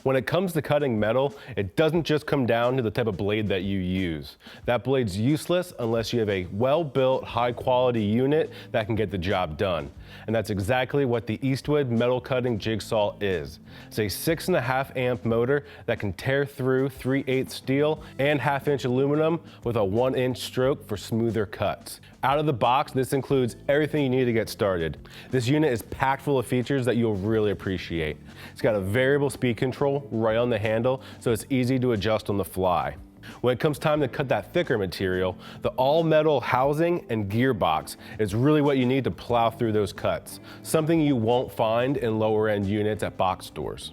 When it comes to cutting metal, it doesn't just come down to the type of blade that you use. That blade's useless unless you have a well-built, high-quality unit that can get the job done. And that's exactly what the Eastwood metal cutting jigsaw is. It's a 6.5 amp motor that can tear through 3/8 steel and 1/2 inch aluminum with a 1 inch stroke for smoother cuts. Out of the box, this includes everything you need to get started. This unit is packed full of features that you'll really appreciate. It's got a variable speed control right on the handle, so it's easy to adjust on the fly. When it comes time to cut that thicker material, the all-metal housing and gearbox is really what you need to plow through those cuts, something you won't find in lower-end units at box stores.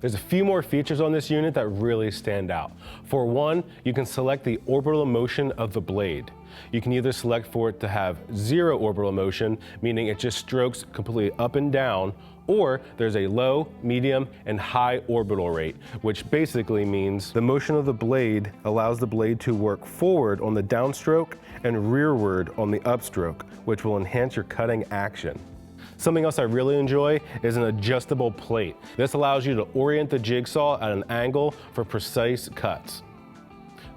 There's a few more features on this unit that really stand out. For one, you can select the orbital motion of the blade. You can either select for it to have 0 orbital motion, meaning it just strokes completely up and down, or there's a low, medium, and high orbital rate, which basically means the motion of the blade allows the blade to work forward on the downstroke and rearward on the upstroke, which will enhance your cutting action. Something else I really enjoy is an adjustable plate. This allows you to orient the jigsaw at an angle for precise cuts.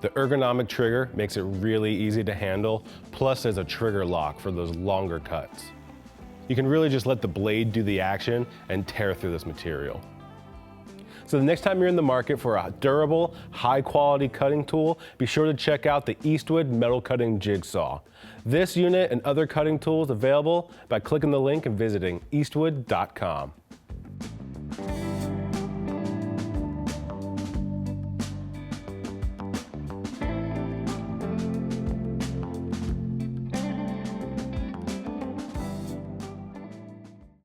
The ergonomic trigger makes it really easy to handle, plus there's a trigger lock for those longer cuts. You can really just let the blade do the action and tear through this material. So the next time you're in the market for a durable, high-quality cutting tool, be sure to check out the Eastwood metal cutting jigsaw. This unit and other cutting tools available by clicking the link and visiting eastwood.com.